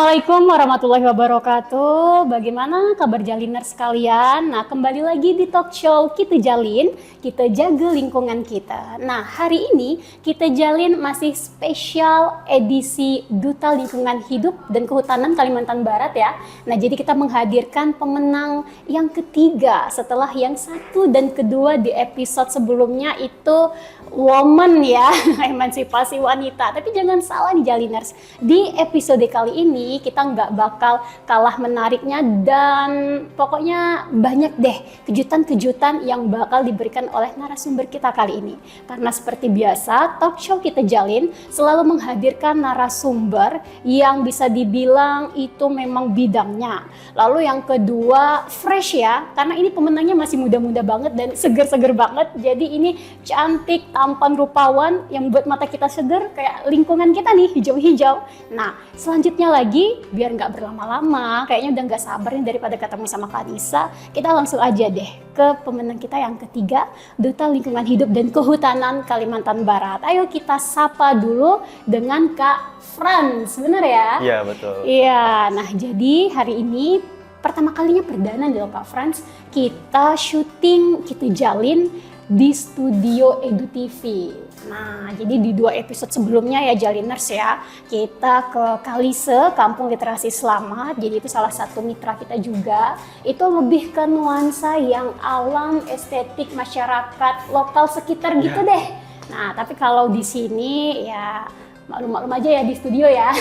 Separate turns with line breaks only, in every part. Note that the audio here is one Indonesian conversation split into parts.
Assalamualaikum warahmatullahi wabarakatuh. Bagaimana kabar jaliners sekalian? Nah, kembali lagi di talk show Kita Jalin, kita jaga lingkungan kita. Nah, hari ini Kita Jalin masih spesial edisi Duta Lingkungan Hidup dan Kehutanan Kalimantan Barat ya. Nah, jadi kita menghadirkan pemenang yang ketiga setelah yang satu dan kedua di episode sebelumnya itu woman ya, emansipasi wanita. Tapi jangan salah nih jaliners, di episode kali ini kita nggak bakal kalah menariknya dan pokoknya banyak deh kejutan-kejutan yang bakal diberikan oleh narasumber kita kali ini. Karena seperti biasa, talk show Kita Jalin selalu menghadirkan narasumber yang bisa dibilang itu memang bidangnya. Lalu yang kedua, fresh ya, karena ini pemenangnya masih muda-muda banget dan seger-seger banget. Jadi ini cantik, tampan, rupawan yang membuat mata kita seger kayak lingkungan kita nih, hijau-hijau. Nah, selanjutnya lagi, biar nggak berlama-lama, kayaknya udah nggak sabar nih daripada ketemu sama Kak Nisa, kita langsung aja deh ke pemenang kita yang ketiga, Duta Lingkungan Hidup dan Kehutanan Kalimantan Barat. Ayo kita sapa dulu dengan Kak Frans, bener ya?
Iya, betul.
Iya, nah jadi hari ini pertama kalinya perdana nih Kak Frans, kita syuting Kita Jalin di studio Edu TV. Nah, jadi di 2 episode sebelumnya ya Jaliners ya, kita ke Kalise, Kampung Literasi Selamat. Jadi itu salah satu mitra kita juga. Itu lebih ke nuansa yang alam, estetik, masyarakat lokal sekitar gitu deh. Nah, tapi kalau di sini ya maklum-maklum aja ya di studio ya.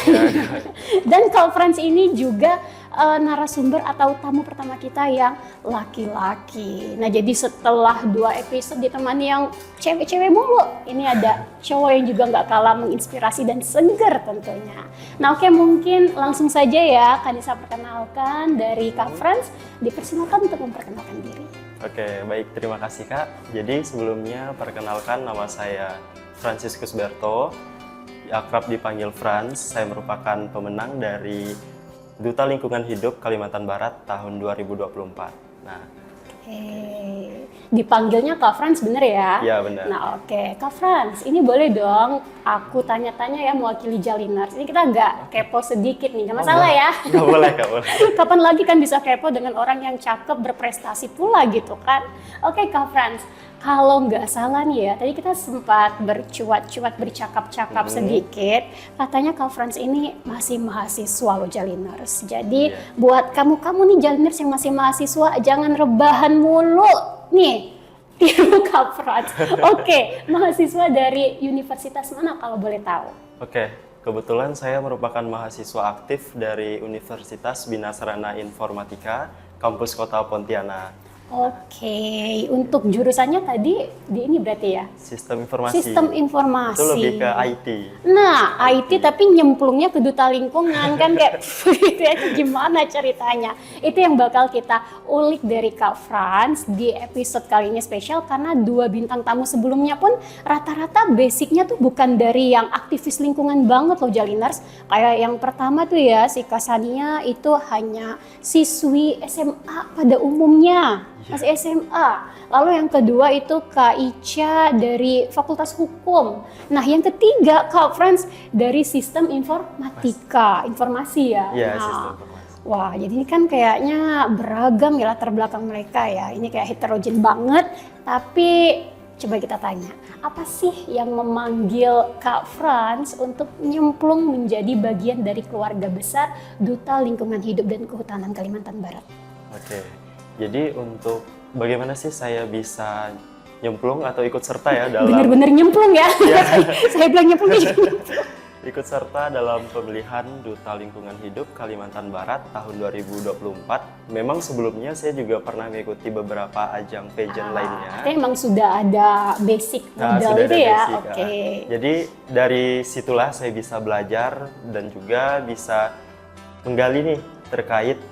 Dan Kak Frans ini juga narasumber atau tamu pertama kita yang laki-laki. Nah, jadi setelah 2 episode ditemani yang cewek-cewek mulu, ini ada cowok yang juga nggak kalah menginspirasi dan seger tentunya. Nah, oke, mungkin langsung saja ya Kak Nisa perkenalkan dari Kak Frans, dipersilakan untuk memperkenalkan diri.
Oke, baik, terima kasih Kak. Jadi sebelumnya perkenalkan, nama saya Franciscus Berto, akrab dipanggil Frans. Saya merupakan pemenang dari Duta Lingkungan Hidup Kalimantan Barat tahun 2024. Nah,
dipanggilnya Kak Frans bener ya?
iya benar.
Nah, oke, Kak Frans, ini boleh dong aku tanya-tanya ya mewakili Jaliners. Ini kita agak kepo sedikit nih, nggak masalah ya?
Nggak boleh, Kak, boleh.
Kapan lagi kan bisa kepo dengan orang yang cakep, berprestasi pula gitu kan? Oke Kak Frans, kalau nggak salah nih ya, tadi kita sempat bercuat-cuat, bercakap-cakap sedikit. Katanya Kak Frans ini masih mahasiswa loh Jaliners. Jadi buat kamu-kamu nih Jaliners yang masih mahasiswa, jangan rebahan mulu. Nih, tiru Kak Frans. Oke, mahasiswa dari universitas mana kalau boleh tahu?
Oke, kebetulan saya merupakan mahasiswa aktif dari Universitas Bina Sarana Informatika, Kampus Kota Pontianak.
Oke, untuk jurusannya tadi di ini berarti ya?
Sistem informasi.
Sistem informasi.
Itu lebih ke IT.
Nah, IT tapi nyemplungnya ke duta lingkungan kan kayak gitu ya, gimana ceritanya? Itu yang bakal kita ulik dari Kak Frans di episode kali ini spesial karena 2 bintang tamu sebelumnya pun rata-rata basicnya tuh bukan dari yang aktivis lingkungan banget loh Jaliners. Kayak yang pertama tuh ya si Kasania itu hanya siswi SMA pada umumnya. Masih SMA. Lalu yang kedua itu Kak Ica dari Fakultas Hukum. Nah, yang ketiga Kak Frans dari Sistem Informasi ya.
Iya,
Nah,
sistem informasi.
wah, jadi ini kan kayaknya beragam ya latar belakang mereka ya. Ini kayak heterogen banget. Tapi coba kita tanya, apa sih yang memanggil Kak Frans untuk nyemplung menjadi bagian dari keluarga besar Duta Lingkungan Hidup dan Kehutanan Kalimantan Barat?
Oke. Jadi untuk bagaimana sih saya bisa nyemplung atau ikut serta ya dalam
Bener-bener nyemplung ya? Saya bilang nyemplung juga nyemplung.
ikut serta dalam pemilihan Duta Lingkungan Hidup Kalimantan Barat tahun 2024. Memang sebelumnya saya juga pernah mengikuti beberapa ajang pageant lainnya.
Artinya emang sudah ada basic modal
sudah
itu
ada
ya?
basic,
Oke.
Jadi dari situlah saya bisa belajar dan juga bisa menggali nih terkait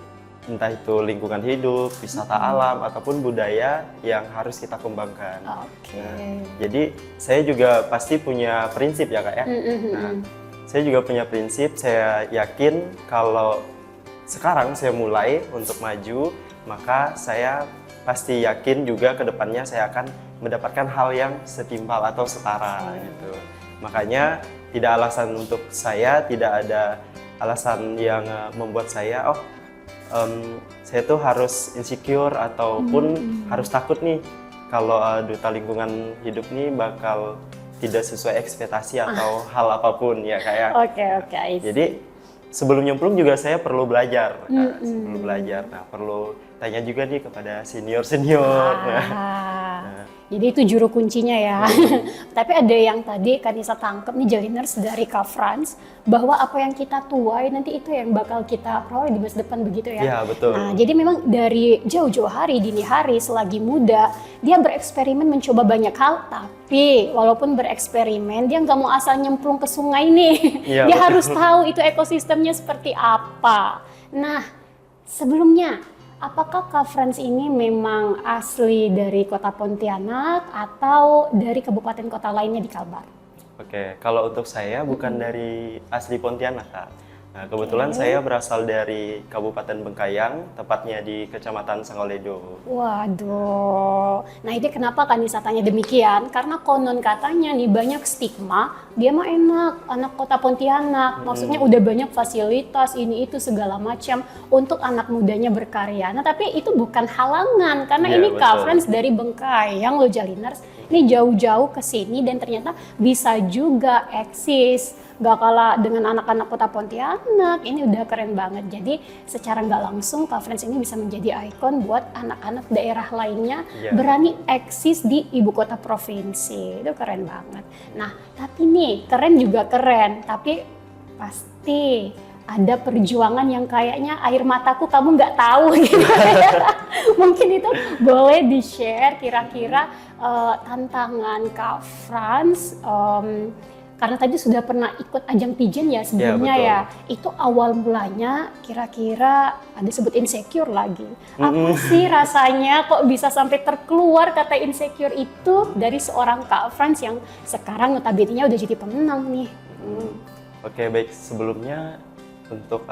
entah itu lingkungan hidup, wisata alam, ataupun budaya yang harus kita kembangkan.
Oke.
Nah, jadi saya juga pasti punya prinsip ya Kak ya. Nah, saya juga punya prinsip, saya yakin kalau sekarang saya mulai untuk maju, maka saya pasti yakin juga ke depannya saya akan mendapatkan hal yang setimpal atau setara gitu. Makanya tidak alasan untuk saya tidak ada alasan yang membuat saya, saya tuh harus insecure ataupun harus takut nih kalau duta lingkungan hidup nih bakal tidak sesuai ekspektasi atau hal apapun ya kayak.
Oke.
Jadi sebelum nyemplung juga saya perlu belajar. Nah, perlu tanya juga nih kepada senior-senior.
Jadi itu juru kuncinya ya. Tapi ada yang tadi Kanisa tangkep nih Jaliners dari Kak Franz, bahwa apa yang kita tuai nanti itu yang bakal kita peroleh di masa depan, begitu ya?
Iya, betul.
Nah, jadi memang dari jauh-jauh hari, dini hari, selagi muda, dia bereksperimen mencoba banyak hal, tapi walaupun bereksperimen, dia nggak mau asal nyemplung ke sungai nih.
Iya,
Dia
betul.
harus tahu itu ekosistemnya seperti apa. Nah, sebelumnya, apakah Kak Franz ini memang asli dari kota Pontianak atau dari kabupaten kota lainnya di Kalbar?
Oke, kalau untuk saya bukan dari asli Pontianak, Kak. Nah, kebetulan saya berasal dari Kabupaten Bengkayang, tepatnya di Kecamatan Sangoledo.
Waduh, nah ini kenapa Kanisa tanya demikian? Karena konon katanya nih banyak stigma, dia mah enak, anak kota Pontianak, maksudnya udah banyak fasilitas, ini itu segala macam untuk anak mudanya berkarya. Nah tapi itu bukan halangan, karena
Iya,
ini Kak
betul.
Franz dari Bengkayang loh Jaliners, ini jauh-jauh ke sini dan ternyata bisa juga eksis. Gak kalah dengan anak-anak kota Pontianak, ini udah keren banget. Jadi secara nggak langsung Kak Franz ini bisa menjadi ikon buat anak-anak daerah lainnya berani eksis di ibu kota provinsi. Itu keren banget. Nah tapi nih keren juga keren, tapi pasti ada perjuangan yang kayaknya air mataku kamu nggak tahu gitu ya. Mungkin itu boleh di-share kira-kira tantangan Kak Franz, karena tadi sudah pernah ikut ajang pijen ya sebelumnya ya. Itu awal mulanya kira-kira ada sebut insecure lagi. Apa sih rasanya kok bisa sampai terkeluar kata insecure itu dari seorang Kak Franz yang sekarang notabene-nya udah jadi pemenang nih.
Oke, baik. Sebelumnya untuk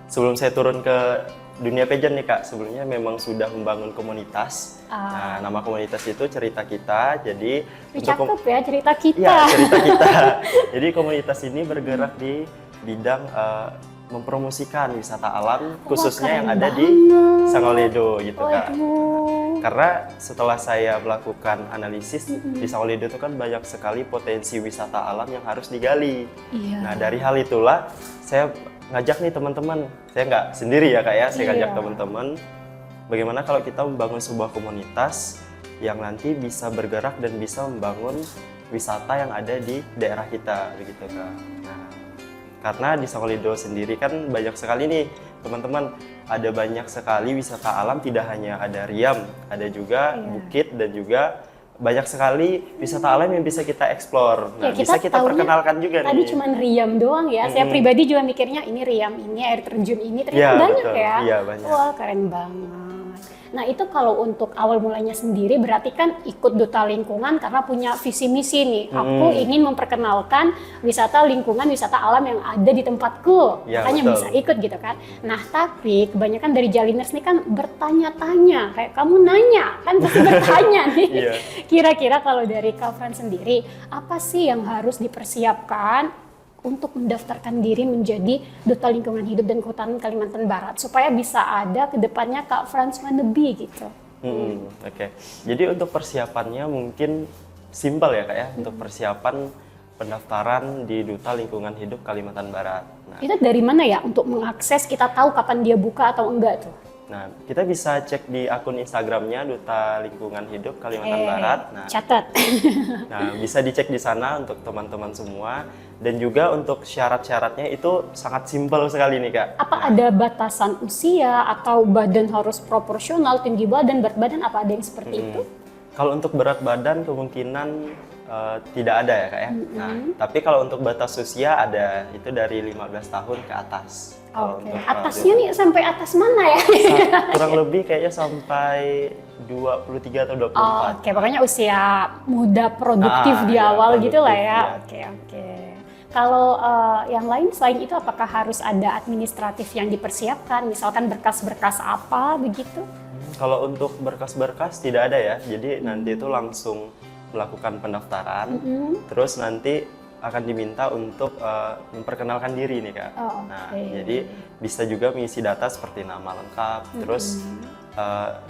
sebelum saya turun ke dunia pageant nih Kak, sebelumnya memang sudah membangun komunitas. Nah, nama komunitas itu Cerita Kita. Jadi
Cakep ya cerita kita.
Iya, Cerita Kita. Jadi komunitas ini bergerak di bidang mempromosikan wisata alam, khususnya yang ada di Sangoledo gitu Kak. Karena setelah saya melakukan analisis, di Sangoledo itu kan banyak sekali potensi wisata alam yang harus digali. Nah, dari hal itulah saya ngajak nih teman-teman, saya nggak sendiri ya Kak ya, saya ngajak teman-teman, bagaimana kalau kita membangun sebuah komunitas yang nanti bisa bergerak dan bisa membangun wisata yang ada di daerah kita, begitu Kak. Nah, karena di Sangoledo sendiri kan banyak sekali nih teman-teman, ada banyak sekali wisata alam, tidak hanya ada Riam, ada juga bukit dan juga banyak sekali wisata alam yang bisa kita eksplor. Nah, bisa kita perkenalkan juga nih.
Tadi cuma Riam doang ya. Saya pribadi juga mikirnya ini Riam, ini air terjun ini ternyata banyak
betul.
ya.
Iya, banyak.
Wah, keren banget. Nah, itu kalau untuk awal mulanya sendiri berarti kan ikut duta lingkungan karena punya visi misi nih. Aku ingin memperkenalkan wisata lingkungan, wisata alam yang ada di tempatku. Makanya bisa ikut gitu kan. Nah, tapi kebanyakan dari Jaliners nih kan bertanya-tanya, kayak kamu nanya, kan pasti bertanya nih. Kira-kira kalau dari Kak Franz sendiri, apa sih yang harus dipersiapkan untuk mendaftarkan diri menjadi Duta Lingkungan Hidup dan Kehutanan Kalimantan Barat supaya bisa ada ke depannya Kak Franz wannabe gitu.
Oke. Jadi untuk persiapannya mungkin simpel ya Kak ya, untuk persiapan pendaftaran di Duta Lingkungan Hidup Kalimantan Barat. Nah,
itu dari mana ya untuk mengakses, kita tahu kapan dia buka atau enggak tuh?
Nah, kita bisa cek di akun Instagramnya Duta Lingkungan Hidup Kalimantan Barat. Nah,
catat.
Nah, bisa dicek di sana untuk teman-teman semua. Dan juga untuk syarat-syaratnya itu sangat simpel sekali nih Kak.
Apa ada batasan usia atau badan harus proporsional, tinggi badan, berat badan, apa ada yang seperti itu?
Kalau untuk berat badan kemungkinan tidak ada ya Kak ya. Nah, tapi kalau untuk batas usia ada, itu dari 15 tahun ke atas.
Oke. Atasnya nih sampai atas mana ya?
Kurang lebih kayaknya sampai 23 atau 24.
Oke, pokoknya usia muda produktif di awal gitu lah ya.
Ya.
Oke. Kalau yang lain selain itu apakah harus ada administratif yang dipersiapkan? Misalkan berkas-berkas apa begitu?
Kalau untuk berkas-berkas tidak ada ya. Jadi nanti itu langsung melakukan pendaftaran. Terus nanti akan diminta untuk memperkenalkan diri nih Kak.
Oh,
Nah,
oke.
jadi bisa juga mengisi data seperti nama lengkap, terus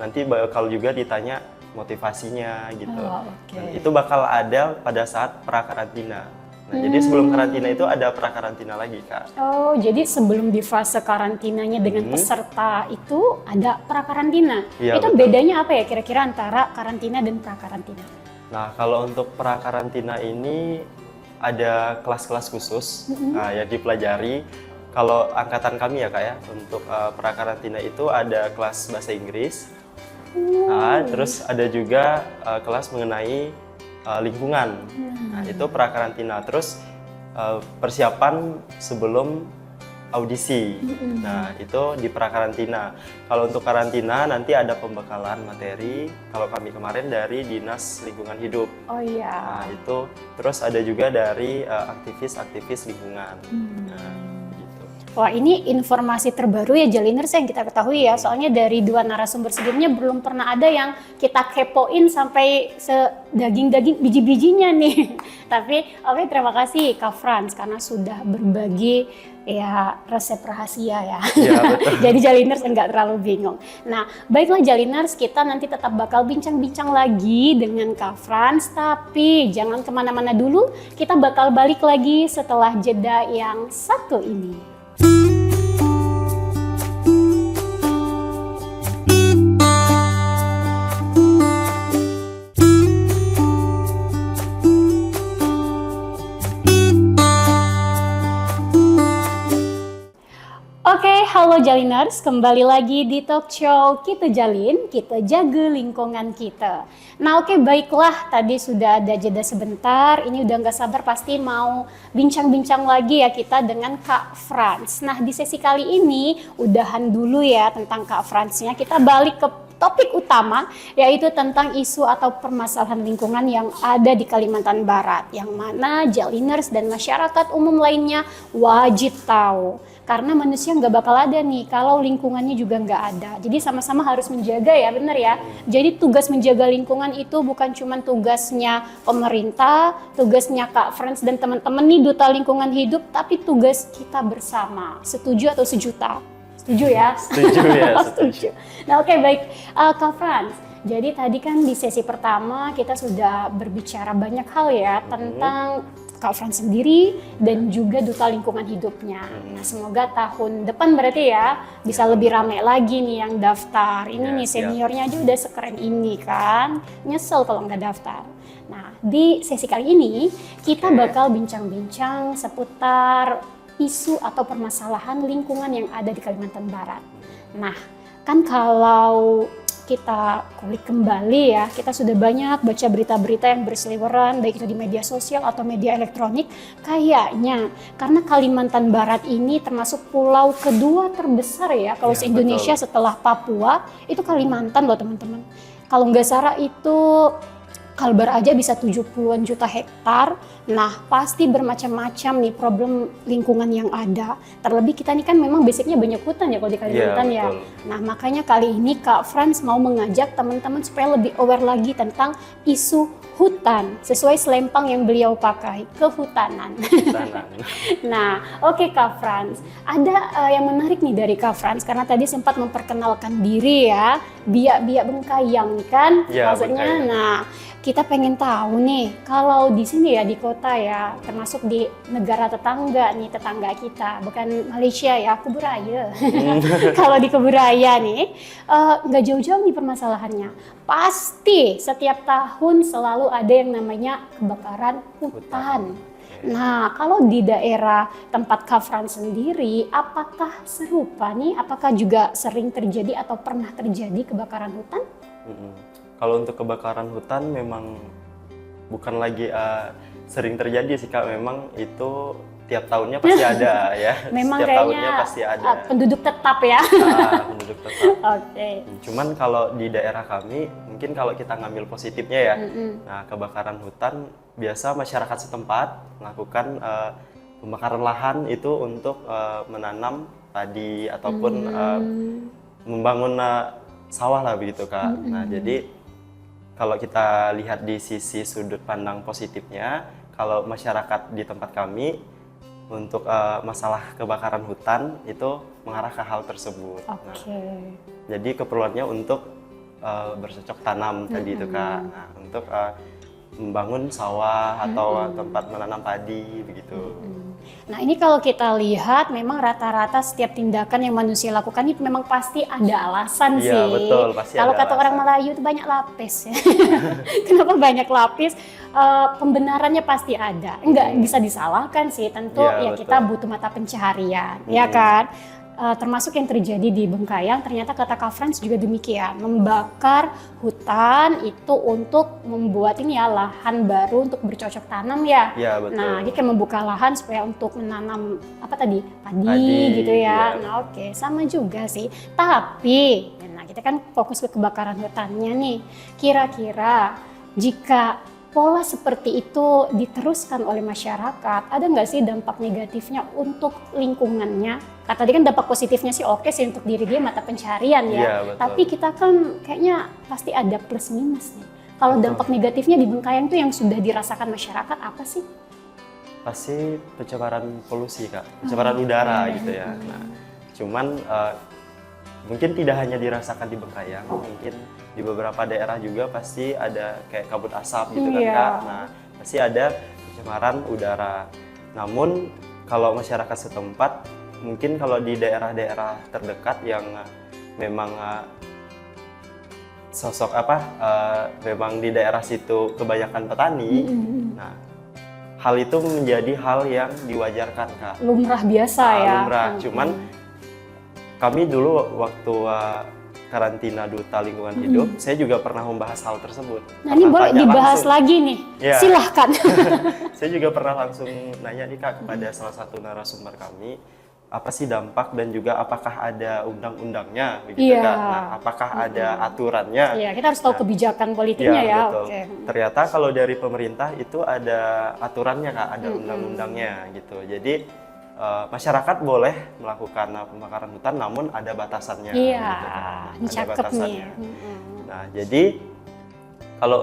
nanti bakal juga ditanya motivasinya gitu.
Oh, oke.
Dan itu bakal ada pada saat prakarantina. Nah, jadi sebelum karantina itu ada prakarantina lagi Kak.
Oh, jadi sebelum di fase karantinanya dengan peserta itu ada prakarantina.
Iya,
Itu
betul.
bedanya apa ya kira-kira antara karantina dan prakarantina?
Nah, kalau untuk prakarantina ini ada kelas-kelas khusus yang dipelajari. Kalau angkatan kami ya Kak ya, untuk prakarantina itu ada kelas bahasa Inggris. Nah, terus ada juga kelas mengenai lingkungan. Nah, itu prakarantina. Terus persiapan sebelum audisi. Nah, itu di prakarantina. Kalau untuk karantina nanti ada pembekalan materi. Kalau kami kemarin dari Dinas Lingkungan Hidup.
Oh iya.
Nah, itu terus ada juga dari aktivis-aktivis lingkungan. Nah, gitu.
Wah, ini informasi terbaru ya Jaliners yang kita ketahui ya. Soalnya dari dua narasumber sebelumnya belum pernah ada yang kita kepoin sampai sedaging-daging biji-bijinya nih. Tapi oke, terima kasih Kak Frans karena sudah berbagi ya resep rahasia ya.
Iya, betul.
Jadi Jaliners enggak terlalu bingung. Nah, baiklah Jaliners, kita nanti tetap bakal bincang-bincang lagi dengan Kak Frans. Tapi jangan kemana-mana dulu, kita bakal balik lagi setelah jeda yang satu ini. Oke, halo Jaliners, kembali lagi di talk show Kita Jalin, kita jaga lingkungan kita. Nah oke, baiklah, tadi sudah ada jeda sebentar, ini udah nggak sabar pasti mau bincang-bincang lagi ya kita dengan Kak Frans. Nah di sesi kali ini, udahan dulu ya tentang Kak Fransnya, kita balik ke topik utama yaitu tentang isu atau permasalahan lingkungan yang ada di Kalimantan Barat, yang mana Jaliners dan masyarakat umum lainnya wajib tahu. Karena manusia nggak bakal ada nih kalau lingkungannya juga nggak ada. Jadi sama-sama harus menjaga ya, bener ya. Jadi tugas menjaga lingkungan itu bukan cuma tugasnya pemerintah, tugasnya Kak Frans dan teman-teman nih Duta Lingkungan Hidup, tapi tugas kita bersama. Setuju atau sejuta? Setuju ya?
Setuju ya, setuju.
Nah oke, baik Kak Frans. Jadi tadi kan di sesi pertama kita sudah berbicara banyak hal ya tentang Kak Frans sendiri dan juga Duta Lingkungan Hidupnya. Nah semoga tahun depan berarti ya bisa lebih ramai lagi nih yang daftar. Ini nih seniornya aja udah sekeren ini kan. Nyesel kalau nggak daftar. Nah di sesi kali ini kita bakal bincang-bincang seputar isu atau permasalahan lingkungan yang ada di Kalimantan Barat. Nah kan kalau kita kulik kembali ya, kita sudah banyak baca berita-berita yang berseliweran, baik itu di media sosial atau media elektronik. Kayaknya karena Kalimantan Barat ini termasuk pulau kedua terbesar ya, kalau
Ya,
se-Indonesia
betul.
setelah Papua, itu Kalimantan loh teman-teman. Kalau nggak salah itu Kalbar aja bisa 70-an juta hektar. Nah, pasti bermacam-macam nih problem lingkungan yang ada. Terlebih kita ini kan memang basicnya banyak hutan ya kalau di Kalimantan ya.
betul.
Nah, makanya kali ini Kak Frans mau mengajak teman-teman supaya lebih aware lagi tentang isu hutan sesuai selempang yang beliau pakai, kehutanan.
Tanah.
Nah, oke Kak Frans, ada yang menarik nih dari Kak Frans karena tadi sempat memperkenalkan diri ya, biak-biak Bengkayang kan,
Ya,
maksudnya.
Bengkayang.
Nah, kita pengen tahu nih, kalau di sini ya di kota ya, termasuk di negara tetangga nih, tetangga kita, bukan Malaysia ya, Kuburaya. Kalau di Kuburaya nih, nggak jauh-jauh nih permasalahannya. Pasti setiap tahun selalu ada yang namanya kebakaran hutan. Nah, kalau di daerah tempat Kak Frans sendiri, apakah serupa nih? Apakah juga sering terjadi atau pernah terjadi kebakaran hutan?
Kalau untuk kebakaran hutan memang bukan lagi sering terjadi sih Kak, memang itu tiap tahunnya pasti ada ya.
Memang
Setiap
kayaknya
tahunnya pasti ada.
penduduk tetap ya.
Penduduk tetap.
Oke.
Cuman kalau di daerah kami, mungkin kalau kita ngambil positifnya ya, nah kebakaran hutan biasa masyarakat setempat melakukan pembakaran lahan itu untuk menanam padi ataupun membangun sawah lah begitu Kak. Nah jadi kalau kita lihat di sisi sudut pandang positifnya, kalau masyarakat di tempat kami untuk masalah kebakaran hutan itu mengarah ke hal tersebut.
Oke.
Nah, jadi keperluannya untuk bercocok tanam tadi itu Kak. Nah, untuk membangun sawah atau tempat menanam padi begitu.
Nah ini kalau kita lihat memang rata-rata setiap tindakan yang manusia lakukan itu memang pasti ada alasan
Iya,
sih.
betul, pasti
Kalau
ada
kata orang
alasan.
Melayu itu banyak lapis ya. Kenapa banyak lapis? Pembenarannya pasti ada. Enggak bisa disalahkan sih. Tentu
Iya,
ya kita
betul.
butuh mata pencaharian, ya kan? Termasuk yang terjadi di Bengkayang, ternyata kata Kak Frans juga demikian, membakar hutan itu untuk membuat ini ya lahan baru untuk bercocok tanam ya.
Iya, betul.
Nah, dia kayak membuka lahan supaya untuk menanam apa tadi padi
Padi,
gitu ya.
iya.
Nah, oke, sama juga sih. Tapi, nah kita kan fokus ke kebakaran hutannya nih. Kira-kira jika pola seperti itu diteruskan oleh masyarakat, ada nggak sih dampak negatifnya untuk lingkungannya? Kata tadi kan dampak positifnya sih oke sih untuk diri dia mata pencaharian ya.
Iya, betul.
Tapi kita kan kayaknya pasti ada plus minus nih. Kalau
Betul.
dampak negatifnya di Bengkayang tuh yang sudah dirasakan masyarakat apa sih?
Pasti pencemaran polusi Kak, pencemaran udara gitu ya. Nah, cuman mungkin tidak hanya dirasakan di Bengkayang, mungkin di beberapa daerah juga pasti ada kayak kabut asap gitu kan
Iya.
Kak. Nah, pasti ada pencemaran udara. Namun kalau masyarakat setempat, mungkin kalau di daerah-daerah terdekat yang memang sosok memang di daerah situ kebanyakan petani, nah hal itu menjadi hal yang diwajarkan Kak.
Lumrah biasa
Nah,
ya.
lumrah. Cuman kami dulu waktu karantina duta lingkungan hidup, saya juga pernah membahas hal tersebut.
Nah ini
Pernah
boleh
tanya
dibahas
langsung.
lagi nih,
Iya.
silahkan.
Saya juga pernah langsung nanya nih Kak kepada salah satu narasumber kami, apa sih dampak dan juga apakah ada undang-undangnya begitu
Iya.
Kak. Nah, apakah ada aturannya?
Iya, kita harus tahu
Nah,
kebijakan politiknya ya.
betul.
Oke.
Ternyata kalau dari pemerintah itu ada aturannya Kak, ada undang-undangnya gitu. Jadi masyarakat boleh melakukan pembakaran hutan, namun ada batasannya.
Iya,
gitu, Kak.
ini
Ada
cakep nih.
batasannya. Nah, jadi kalau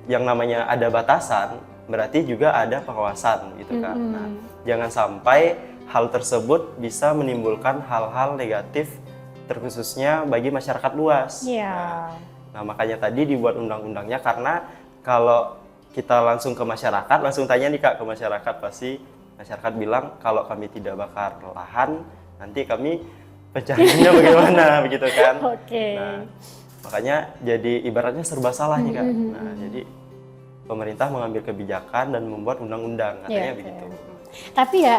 yang namanya ada batasan, berarti juga ada pengawasan gitu Kak. Nah, jangan sampai hal tersebut bisa menimbulkan hal-hal negatif, terkhususnya bagi masyarakat luas.
Iya.
Nah, makanya tadi dibuat undang-undangnya karena kalau kita langsung ke masyarakat, langsung tanya nih Kak ke masyarakat, pasti masyarakat bilang kalau kami tidak bakar lahan, nanti kami pencariannya bagaimana begitu kan.
Oke.
Nah, makanya jadi ibaratnya serba salah nih Kak. Nah, jadi pemerintah mengambil kebijakan dan membuat undang-undang, katanya
Iya,
begitu.
Tapi ya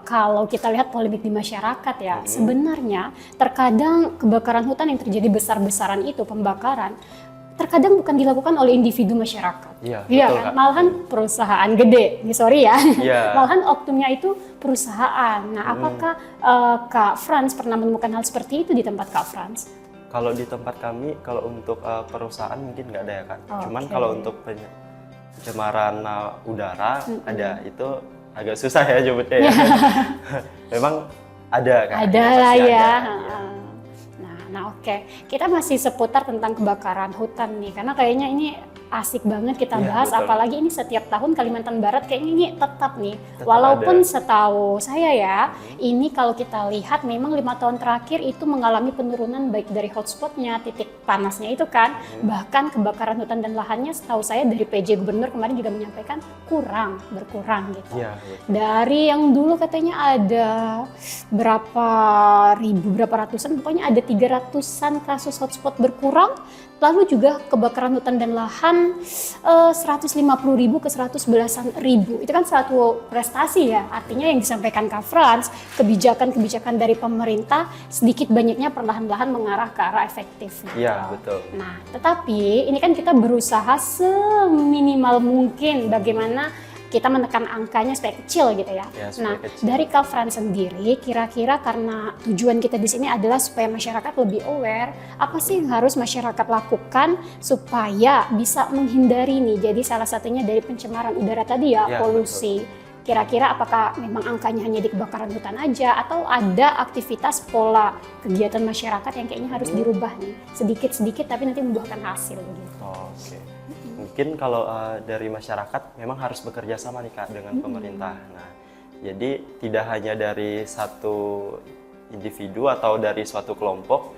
kalau kita lihat polemik di masyarakat ya, sebenarnya terkadang kebakaran hutan yang terjadi besar-besaran itu, pembakaran, terkadang bukan dilakukan oleh individu masyarakat.
Iya,
Iya
betul,
kan?
Kak.
Malahan perusahaan gede, ini sorry ya.
Iya.
Malahan oknumnya itu perusahaan. Nah, apakah Kak Frans pernah menemukan hal seperti itu di tempat Kak Frans?
Kalau di tempat kami, kalau untuk perusahaan mungkin nggak ada ya Kak. Cuman
Oke.
kalau untuk pencemaran udara ada, itu agak susah ya nyebutnya ya. Memang ada Kak.
Ada
pasti
lah
ada,
ya.
iya.
Nah oke. Kita masih seputar tentang kebakaran hutan nih, karena kayaknya ini asik banget kita
Iya,
bahas,
betul.
apalagi ini setiap tahun Kalimantan Barat kayaknya ini tetap nih.
Tetap
Walaupun
ada.
setahu saya ya, ini kalau kita lihat memang 5 tahun terakhir itu mengalami penurunan baik dari hotspotnya, titik panasnya itu kan, bahkan kebakaran hutan dan lahannya setahu saya dari PJ Gubernur kemarin juga menyampaikan berkurang gitu.
Iya, betul.
Dari yang dulu katanya ada berapa ribu, berapa ratusan, pokoknya ada 300-an kasus hotspot berkurang. Lalu juga kebakaran hutan dan lahan 150.000 ke 111.000. Itu kan suatu prestasi ya. Artinya yang disampaikan Kak Frans, kebijakan-kebijakan dari pemerintah sedikit banyaknya perlahan-lahan mengarah ke arah efektif. Gitu.
Iya, betul.
Nah, tetapi ini kan kita berusaha seminimal mungkin bagaimana kita menekan angkanya supaya kecil gitu ya.
Ya, supaya
Nah,
kecil.
dari Kak Frans sendiri, kira-kira karena tujuan kita di sini adalah supaya masyarakat lebih aware, apa sih yang harus masyarakat lakukan supaya bisa menghindari nih? Jadi salah satunya dari pencemaran udara tadi ya,
Ya,
polusi. Kira-kira apakah memang angkanya hanya di kebakaran hutan aja atau ada aktivitas pola kegiatan masyarakat yang kayaknya harus dirubah nih sedikit-sedikit tapi nanti membuahkan hasil gitu.
Oh, oke. mungkin kalau dari masyarakat memang harus bekerja sama nih Kak dengan pemerintah. Nah, jadi tidak hanya dari satu individu atau dari suatu kelompok,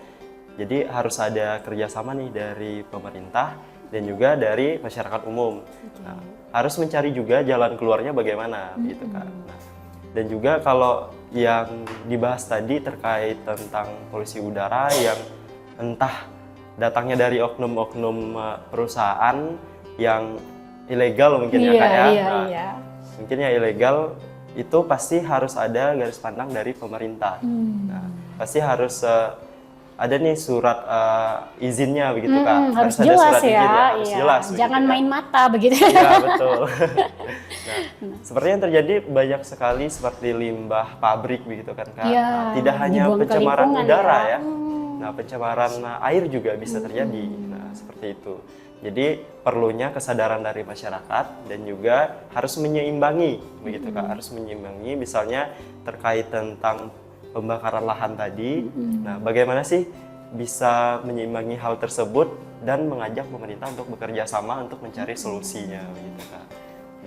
jadi harus ada kerjasama nih dari pemerintah dan juga dari masyarakat umum. Nah, harus mencari juga jalan keluarnya bagaimana, gitu Kak. Nah, dan juga kalau yang dibahas tadi terkait tentang polusi udara yang entah datangnya dari oknum-oknum perusahaan yang ilegal mungkin ya Kak ya. Nah, mungkin yang ilegal itu pasti harus ada garis pandang dari pemerintah. Nah, pasti harus ada nih surat izinnya begitu Kak.
Harus
ada
jelas
surat izin, ya. Harus
iya.
jelas.
Jangan
begitu,
main mata begitu.
Iya betul. Nah, seperti yang terjadi banyak sekali seperti limbah pabrik begitu kan Kak.
Iya,
Nah, tidak hanya
dibuang ke
pencemaran
lingkungan
udara
ya.
ya. Nah, pencemaran air juga bisa terjadi. Nah, seperti itu. Jadi perlunya kesadaran dari masyarakat dan juga harus menyeimbangi begitu Kak. Harus menyeimbangi misalnya terkait tentang pembakaran lahan tadi. Nah, bagaimana sih bisa menyeimbangi hal tersebut dan mengajak pemerintah untuk bekerja sama untuk mencari solusinya begitu Kak.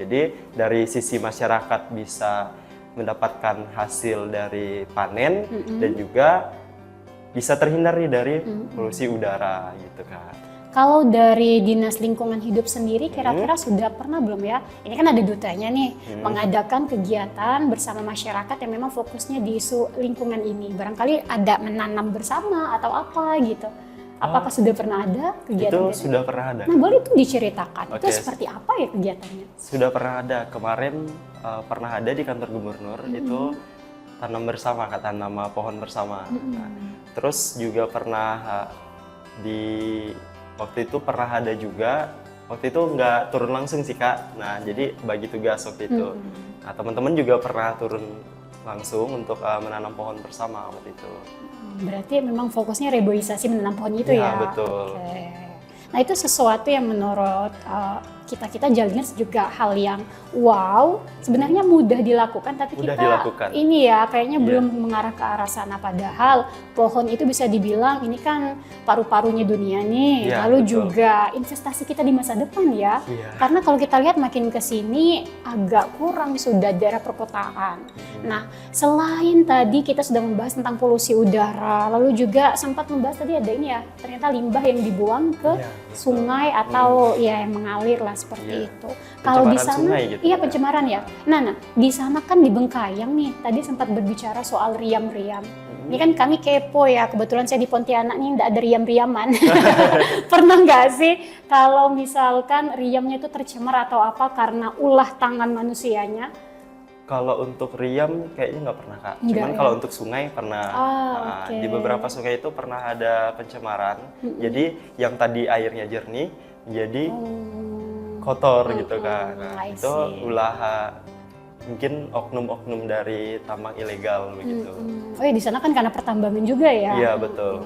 Jadi dari sisi masyarakat bisa mendapatkan hasil dari panen dan juga bisa terhindar nih dari polusi udara gitu Kak.
Kalau dari Dinas Lingkungan Hidup sendiri kira-kira sudah pernah belum ya? Ini kan ada dutanya nih, mengadakan kegiatan bersama masyarakat yang memang fokusnya di isu lingkungan ini. Barangkali ada menanam bersama atau apa gitu. Apakah sudah pernah ada kegiatan
itu? Sudah pernah ada.
Nah, boleh itu diceritakan.
Oke.
Itu seperti apa ya kegiatannya?
Sudah pernah ada. Kemarin pernah ada di kantor gubernur itu tanam bersama, kata nama pohon bersama. Nah, terus juga pernah waktu itu pernah ada juga, waktu itu nggak turun langsung sih Kak. Nah, jadi bagi tugas waktu itu. Nah, teman-teman juga pernah turun langsung untuk menanam pohon bersama waktu itu.
Berarti memang fokusnya reboisasi menanam pohon itu ya?
Ya, betul.
Oke. Nah, itu sesuatu yang menurut kita Jaliners juga hal yang wow, sebenarnya mudah dilakukan, tapi
Mudah
kita
dilakukan.
ini ya kayaknya belum mengarah ke arah sana. Padahal pohon itu bisa dibilang ini kan paru-parunya dunia nih,
Ya,
lalu
betul.
juga investasi kita di masa depan ya.
Iya.
Karena kalau kita lihat makin ke sini agak kurang sudah daerah perkotaan. Nah, selain tadi kita sudah membahas tentang polusi udara, lalu juga sempat membahas tadi ada ini ya, ternyata limbah yang dibuang ke
Iya, betul.
sungai atau ya yang mengalir lah seperti
Iya.
itu. Kalau di
Pencemaran
sana,
sungai gitu
iya
ya.
pencemaran ya. Nah, di sana kan di Bengkayang nih, tadi sempat berbicara soal riam-riam. Ini kan kami kepo ya, kebetulan saya di Pontianak nih nggak ada riam-riaman. Pernah nggak sih kalau misalkan riamnya itu tercemar atau apa karena ulah tangan manusianya?
Kalau untuk riam kayaknya nggak pernah Kak.
Nggak,
Cuman
ya?
kalau untuk sungai pernah. Nah,
oke.
di beberapa sungai itu pernah ada pencemaran. Jadi yang tadi airnya jernih menjadi kotor gitu Kak. Nah,
I
itu
see.
ulah mungkin oknum-oknum dari tambang ilegal begitu.
Oh ya, di sana kan karena pertambangan juga ya?
Iya betul.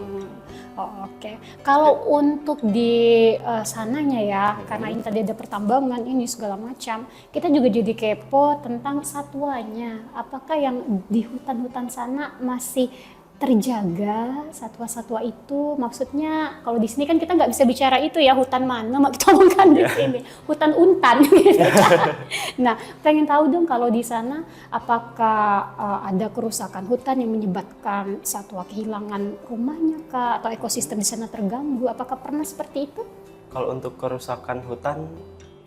Oh, oke. Kalau untuk di sananya ya, karena ini tadi ada pertambangan ini segala macam, kita juga jadi kepo tentang satwanya. Apakah yang di hutan-hutan sana masih terjaga satwa-satwa itu? Maksudnya kalau di sini kan kita nggak bisa bicara itu ya, hutan mana mak kita omongkan di sini, hutan untan. Gitu. Nah, pengen tahu dong kalau di sana apakah ada kerusakan hutan yang menyebabkan satwa kehilangan rumahnya kah, atau ekosistem di sana terganggu? Apakah pernah seperti itu?
Kalau untuk kerusakan hutan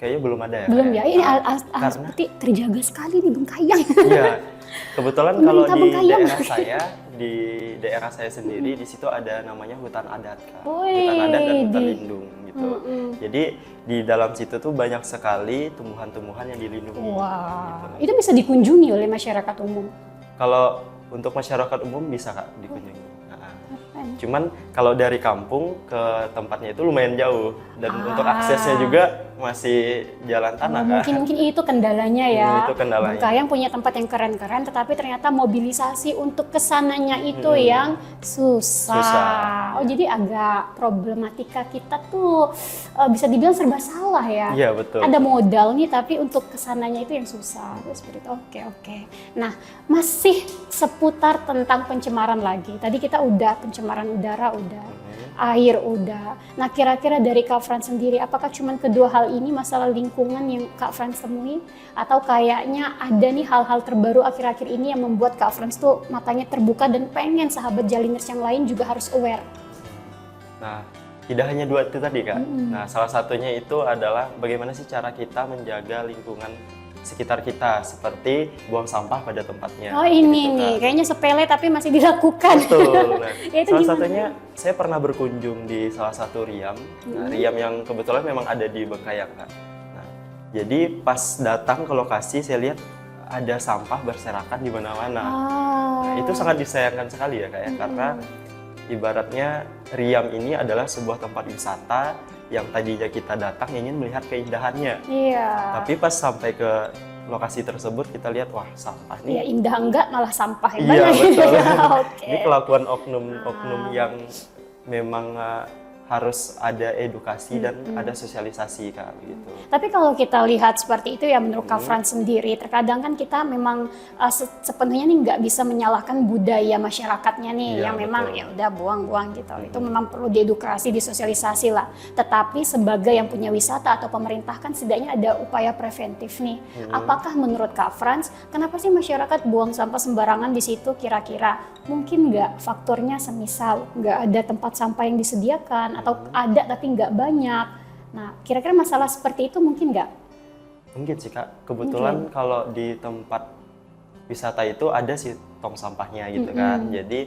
kayaknya belum ada ya.
Belum
Kak,
ya. Ini
Karena-
seperti terjaga sekali di Bengkayang.
Iya. Kebetulan kalau
Pemerintah
di
Bengkayang.
di daerah saya sendiri di situ ada namanya hutan adat Kak.
Wih,
Hutan adat dan hutan
di-
lindung gitu. Jadi di dalam situ tuh banyak sekali tumbuhan-tumbuhan yang dilindungi.
Wah, itu bisa dikunjungi oleh masyarakat umum.
Kalau untuk masyarakat umum bisa Kak dikunjungi. Nah,
Keren.
cuman kalau dari kampung ke tempatnya itu lumayan jauh dan untuk aksesnya juga masih jalan tanah Kak.
Mungkin itu kendalanya ya.
Itu kendalanya.
Bengkayang punya tempat yang keren-keren, tetapi ternyata mobilisasi untuk kesananya itu yang susah. Oh, jadi agak problematika kita tuh bisa dibilang serba salah ya.
Iya betul.
Ada modal nih, tapi untuk kesananya itu yang susah. Seperti itu. Oke. Nah, masih seputar tentang pencemaran lagi. Tadi kita udah pencemaran udara udah. Air udah. Nah kira-kira dari Kak Frans sendiri, apakah cuma kedua hal ini masalah lingkungan yang Kak Frans temui? Atau kayaknya ada nih hal-hal terbaru akhir-akhir ini yang membuat Kak Frans tuh matanya terbuka dan pengen sahabat Jaliners yang lain juga harus aware?
Nah, tidak hanya dua itu tadi Kak. Nah, salah satunya itu adalah bagaimana sih cara kita menjaga lingkungan sekitar kita, seperti buang sampah pada tempatnya.
Oh ini
gitu,
nih,
Kak.
kayaknya sepele tapi masih dilakukan.
Betul. Nah,
Ya, itu
salah
gimana?
satunya saya pernah berkunjung di salah satu Riam. Nah, Riam yang kebetulan memang ada di Bengkayang, Kak. Nah, jadi pas datang ke lokasi saya lihat ada sampah berserakan di mana-mana. Nah, itu sangat disayangkan sekali ya, Kak ya, karena ibaratnya Riam ini adalah sebuah tempat wisata yang tadinya kita datang ingin melihat keindahannya.
Iya.
Tapi pas sampai ke lokasi tersebut kita lihat wah sampah
Ya
nih.
indah enggak malah sampah ya.
Iya
banyak.
betul.
Oke.
Ini kelakuan oknum-oknum yang memang harus ada edukasi dan ada sosialisasi Kak gitu.
Tapi kalau kita lihat seperti itu ya menurut Kak Frans sendiri, terkadang kan kita memang sepenuhnya nih nggak bisa menyalahkan budaya masyarakatnya nih
Iya,
yang memang
betul.
ya udah buang-buang gitu. Itu memang perlu diedukasi, disosialisasi lah. Tetapi sebagai yang punya wisata atau pemerintah kan setidaknya ada upaya preventif nih. Apakah menurut Kak Frans, kenapa sih masyarakat buang sampah sembarangan di situ kira-kira? Mungkin nggak faktornya semisal nggak ada tempat sampah yang disediakan atau ada tapi nggak banyak. Nah, kira-kira masalah seperti itu mungkin nggak?
Mungkin sih Kak, kebetulan kalau di tempat wisata itu ada sih tong sampahnya gitu kan. Jadi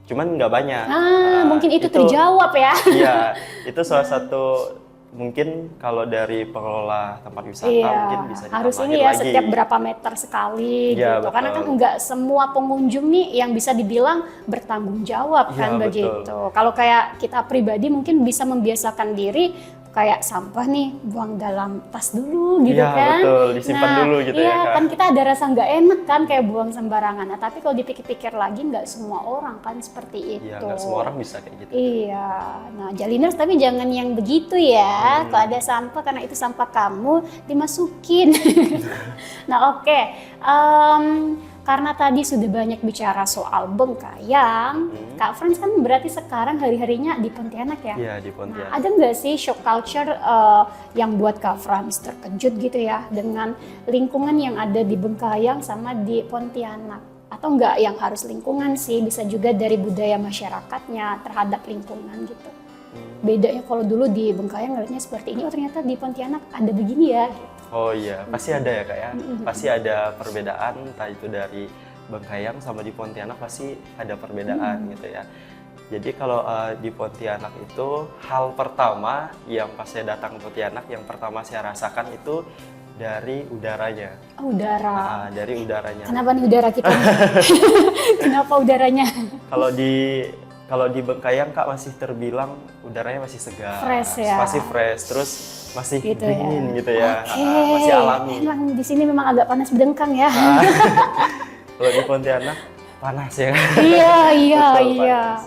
cuman nggak banyak. Nah,
Mungkin itu terjawab ya.
Iya, itu salah satu mungkin kalau dari pengelola tempat wisata mungkin bisa
harus
ditambahin
ini ya
lagi.
setiap berapa meter sekali
Iya,
gitu. Karena
betul.
kan nggak semua pengunjung nih yang bisa dibilang bertanggung jawab
Iya,
kan
betul.
begitu. Kalau kayak kita pribadi mungkin bisa membiasakan diri kayak sampah nih buang dalam tas dulu gitu
Iya,
kan.
betul. Disimpan dulu gitu ya,
iya,
Kak.
kan kita ada rasa nggak enak kan kayak buang sembarangan. Nah, tapi kalau dipikir-pikir lagi nggak semua orang kan seperti itu.
Iya, nggak semua orang bisa kayak gitu.
Iya, nah Jaliners tapi jangan yang begitu ya. Kalau ada sampah karena itu sampah kamu dimasukin. Nah oke, karena tadi sudah banyak bicara soal Bengkayang, Kak Frans kan berarti sekarang hari-harinya di Pontianak ya?
Iya, di
Nah,
Pontianak.
ada nggak sih shock culture yang buat Kak Frans terkejut gitu ya dengan lingkungan yang ada di Bengkayang sama di Pontianak? Atau nggak yang harus lingkungan sih, bisa juga dari budaya masyarakatnya terhadap lingkungan gitu. Bedanya kalau dulu di Bengkayang ngeliatnya seperti ini, oh ternyata di Pontianak ada begini ya. Gitu.
Oh iya, pasti ada ya Kak ya. Pasti ada perbedaan, entah itu dari Bengkayang sama di Pontianak pasti ada perbedaan gitu ya. Jadi kalau di Pontianak itu hal pertama yang pas saya datang ke Pontianak yang pertama saya rasakan itu dari udaranya.
Oh, udara.
Dari udaranya.
Kenapa nih udara kita? Kenapa udaranya?
Kalau di Bengkayang Kak masih terbilang udaranya masih segar,
Fresh ya.
masih fresh, terus masih
Gitu
dingin
ya.
gitu ya,
Oke.
masih alami.
Emang di sini memang agak panas berdengkang ya.
Kalau di Pontianak panas ya.
Iya, iya,
Betul,
iya.
panas.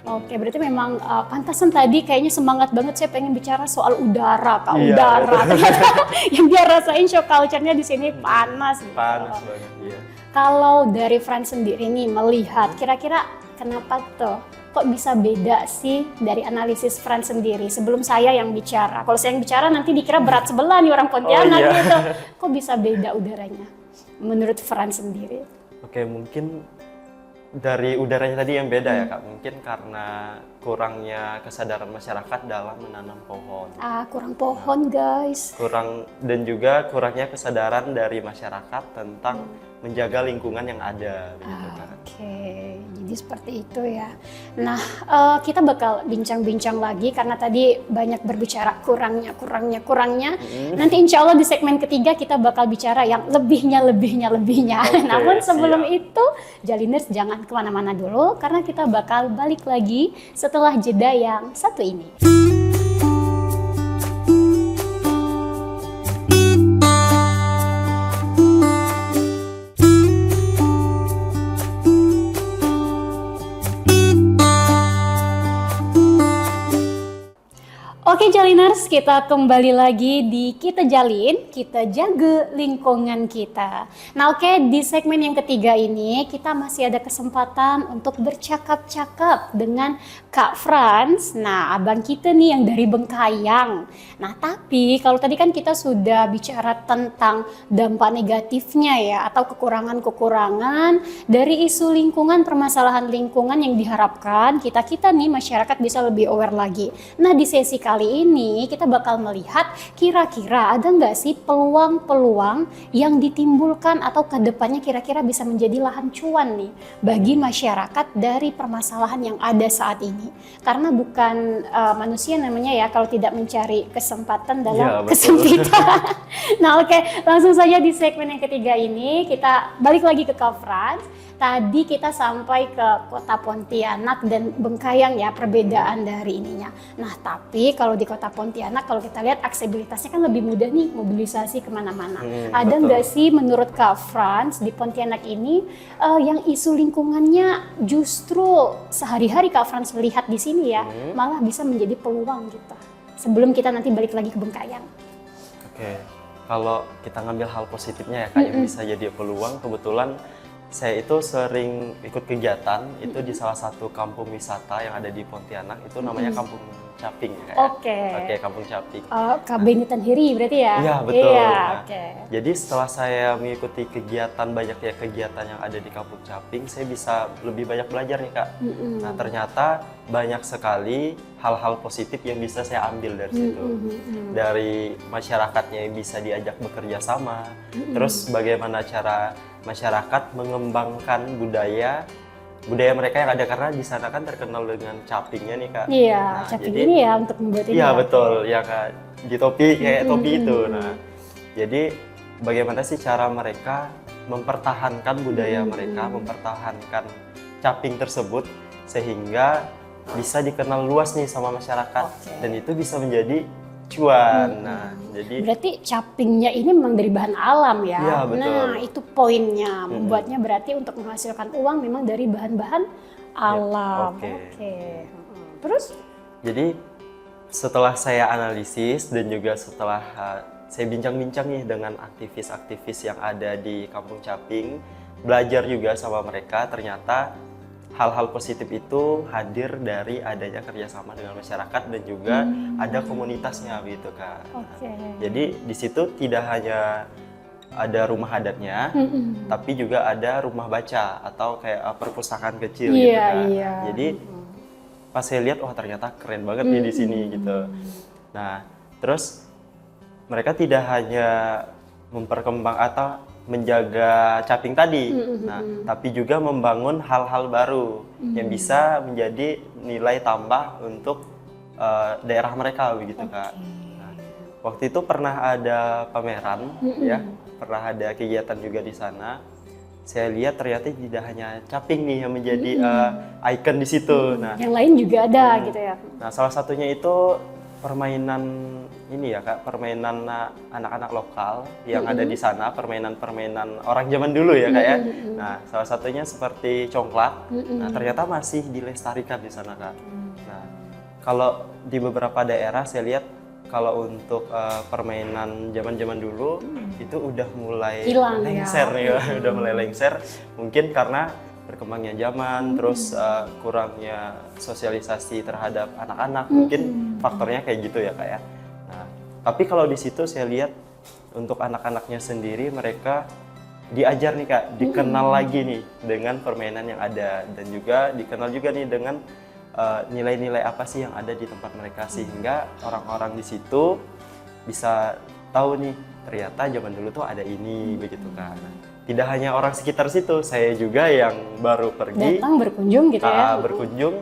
Oke, berarti memang pantasan tadi kayaknya semangat banget saya pengen bicara soal udara, Kak.
Iya,
Udara.
betul.
Ternyata yang dia rasain shock culture-nya di sini panas. Gitu.
Panas banget, iya.
Kalau dari Frans sendiri nih melihat, kira-kira kenapa tuh? Kok bisa beda sih dari analisis Frans sendiri sebelum saya yang bicara? Kalau saya yang bicara nanti dikira berat sebelah nih orang Pontianak
iya.
gitu. Kok bisa beda udaranya menurut Frans sendiri?
Oke, mungkin dari udaranya tadi yang beda ya Kak. Mungkin karena kurangnya kesadaran masyarakat dalam menanam pohon.
Kurang pohon guys.
Dan juga kurangnya kesadaran dari masyarakat tentang menjaga lingkungan yang ada begitu kan.
Oke, jadi seperti itu ya. Nah, kita bakal bincang-bincang lagi karena tadi banyak berbicara kurangnya. Nanti insya Allah di segmen ketiga kita bakal bicara yang lebihnya.
Oke,
Namun sebelum
siap.
itu, Jaliners jangan kemana-mana dulu karena kita bakal balik lagi setelah jeda yang satu ini. Oke Jaliners, kita kembali lagi di Kita Jalin, kita jaga lingkungan kita. Nah oke, di segmen yang ketiga ini kita masih ada kesempatan untuk bercakap-cakap dengan Kak Franz. Nah abang kita nih yang dari Bengkayang. Nah tapi kalau tadi kan kita sudah bicara tentang dampak negatifnya ya, atau kekurangan-kekurangan dari isu lingkungan, permasalahan lingkungan yang diharapkan kita nih masyarakat bisa lebih aware lagi. Nah di sesi kali ini kita bakal melihat kira-kira ada nggak sih peluang-peluang yang ditimbulkan atau kedepannya kira-kira bisa menjadi lahan cuan nih bagi masyarakat dari permasalahan yang ada saat ini. Karena bukan manusia namanya ya kalau tidak mencari kesempatan dalam kesempitan. Nah oke, langsung saja di segmen yang ketiga ini kita balik lagi ke Kak Franz. Tadi kita sampai ke Kota Pontianak dan Bengkayang ya, perbedaan dari ininya. Nah tapi kalau di Kota Pontianak kalau kita lihat aksesibilitasnya kan lebih mudah nih, mobilisasi kemana-mana. Ada nggak sih menurut Kak Franz di Pontianak ini yang isu lingkungannya justru sehari-hari Kak Franz melihat di sini ya, malah bisa menjadi peluang gitu. Sebelum kita nanti balik lagi ke Bengkayang.
Oke, kalau kita ngambil hal positifnya ya Kak, yang bisa jadi peluang, kebetulan saya itu sering ikut kegiatan itu di salah satu kampung wisata yang ada di Pontianak, itu namanya Kampung Caping ya. Oke, Kampung Caping.
KB Tanhiri berarti ya?
Iya betul.
Iya,
nah, jadi setelah saya mengikuti kegiatan, banyak ya kegiatan yang ada di Kampung Caping, saya bisa lebih banyak belajar nih Kak. Nah ternyata banyak sekali hal-hal positif yang bisa saya ambil dari situ. Dari masyarakatnya yang bisa diajak bekerja sama, terus bagaimana cara masyarakat mengembangkan budaya mereka yang ada, karena di sana kan terkenal dengan capingnya nih Kak.
Iya,
nah,
caping
jadi,
ini ya untuk membuat ini.
Iya
ya.
betul, ya Kak, di topi kayak topi itu. Nah, jadi bagaimana sih cara mereka mempertahankan budaya mereka, mempertahankan caping tersebut sehingga bisa dikenal luas nih sama masyarakat dan itu bisa menjadi cuan. Nah, jadi
berarti capingnya ini memang dari bahan alam ya.
Iya, betul.
Nah, itu poinnya. Membuatnya berarti untuk menghasilkan uang memang dari bahan-bahan alam. Oke. Terus?
Jadi setelah saya analisis dan juga setelah saya bincang-bincang nih dengan aktivis-aktivis yang ada di Kampung Caping, belajar juga sama mereka, ternyata hal-hal positif itu hadir dari adanya kerjasama dengan masyarakat dan juga ada komunitasnya gitu Kak. Jadi di situ tidak hanya ada rumah adatnya, tapi juga ada rumah baca atau kayak perpustakaan kecil gitu Kak. Jadi pas saya lihat, wah ternyata keren banget nih di sini gitu. Nah terus mereka tidak hanya memperkembang atau menjaga caping tadi, nah tapi juga membangun hal-hal baru yang bisa menjadi nilai tambah untuk daerah mereka begitu Kak. Nah, waktu itu pernah ada pameran ya, pernah ada kegiatan juga di sana. Saya lihat ternyata tidak hanya caping nih yang menjadi ikon di situ. Nah,
yang lain juga ada gitu ya.
Nah, salah satunya itu permainan ini ya Kak, permainan anak-anak lokal yang ada di sana, permainan-permainan orang zaman dulu ya Kak ya. Nah, salah satunya seperti congklak. Nah, ternyata masih dilestarikan di sana Kak. Nah, kalau di beberapa daerah saya lihat kalau untuk permainan zaman-zaman dulu itu udah mulai
hilang
lengser nih ya, udah mulai lengser. Mungkin karena berkembangnya zaman, terus kurangnya sosialisasi terhadap anak-anak, mungkin faktornya kayak gitu ya Kak ya. Nah, tapi kalau di situ saya lihat untuk anak-anaknya sendiri mereka diajar nih Kak, dikenal lagi nih dengan permainan yang ada dan juga dikenal juga nih dengan nilai-nilai apa sih yang ada di tempat mereka, sehingga orang-orang di situ bisa tahu nih ternyata zaman dulu tuh ada ini begitu Kak. Tidak hanya orang sekitar situ, saya juga yang baru pergi
datang berkunjung gitu ya.
Berkunjung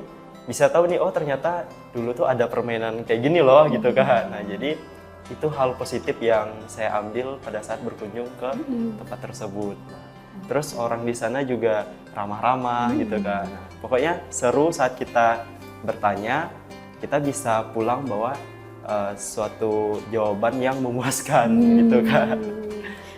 bisa tahu nih, oh ternyata dulu tuh ada permainan kayak gini loh gitu Kak. Nah jadi itu hal positif yang saya ambil pada saat berkunjung ke tempat tersebut. Nah, terus orang di sana juga ramah-ramah gitu Kak. Nah, pokoknya seru saat kita bertanya, kita bisa pulang bawa suatu jawaban yang memuaskan gitu Kak.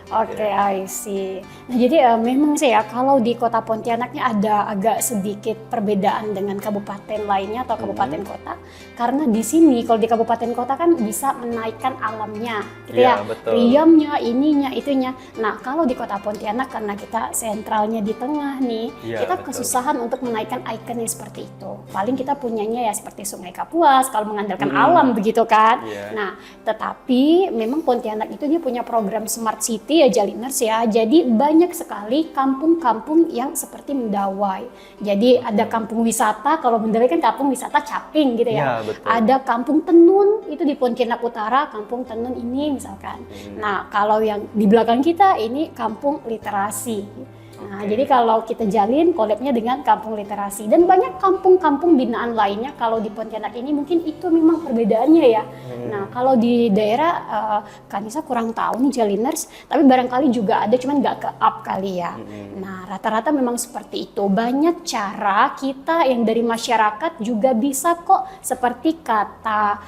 Oke, I see. Nah, jadi memang sih ya kalau di Kota Pontianaknya ada agak sedikit perbedaan dengan kabupaten lainnya atau kabupaten kota. Karena di sini kalau di kabupaten kota kan bisa menaikkan alamnya, gitu
Iya,
ya.
betul.
Riamnya, ininya, itunya. Nah, kalau di Kota Pontianak karena kita sentralnya di tengah nih,
Iya,
kita
betul.
kesusahan untuk menaikkan ikonnya seperti itu. Paling kita punyanya ya seperti Sungai Kapuas kalau mengandalkan alam begitu kan.
Iya.
Nah, tetapi memang Pontianak itu dia punya program Smart City ya Jaliners ya. Jadi banyak sekali kampung-kampung yang seperti Mendawai. Jadi ada kampung wisata, kalau Mendawai kan kampung wisata Caping gitu ya.
Iya, betul.
Ada kampung Tenun itu di Pontianak Utara, kampung Tenun ini misalkan. Nah, kalau yang di belakang kita ini kampung literasi. Nah,
Oke.
jadi kalau kita jalin collab-nya dengan kampung literasi dan banyak kampung-kampung binaan lainnya kalau di Pontianak ini mungkin itu memang perbedaannya ya. Nah, kalau di daerah Kanisa kurang tahu nih Jaliners, tapi barangkali juga ada cuman nggak ke-up kali ya. Nah, rata-rata memang seperti itu. Banyak cara kita yang dari masyarakat juga bisa kok seperti kata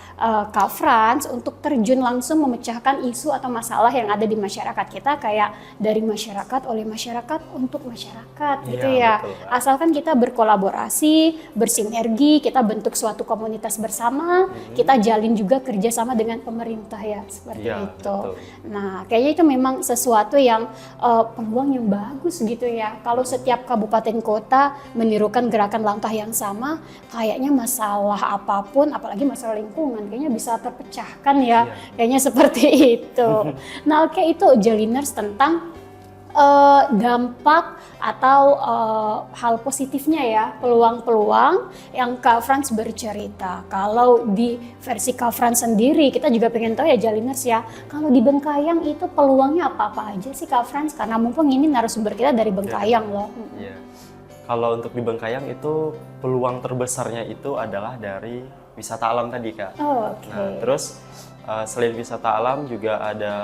Kak Frans untuk terjun langsung memecahkan isu atau masalah yang ada di masyarakat kita kayak dari masyarakat oleh masyarakat untuk masyarakat gitu
Iya,
ya.
betul, Kak.
Asalkan kita berkolaborasi, bersinergi, kita bentuk suatu komunitas bersama, kita jalin juga kerjasama dengan pemerintah ya seperti
Iya,
itu.
betul.
Nah, kayaknya itu memang sesuatu yang peluang yang bagus gitu ya. Kalau setiap kabupaten kota menirukan gerakan langkah yang sama, kayaknya masalah apapun, apalagi masalah lingkungan, kayaknya bisa terpecahkan ya.
Iya.
Kayaknya seperti itu. Nah, oke, itu Jaliners tentang dampak atau hal positifnya ya, peluang-peluang yang Kak Frans bercerita. Kalau di versi Kak Frans sendiri, kita juga pengen tahu ya Jaliners ya, kalau di Bengkayang itu peluangnya apa-apa aja sih Kak Frans? Karena mumpung ini narasumber kita dari Bengkayang loh.
Iya. Kalau untuk di Bengkayang itu peluang terbesarnya itu adalah dari wisata alam tadi, Kak.
Oh, oke.
Nah, terus selain wisata alam juga ada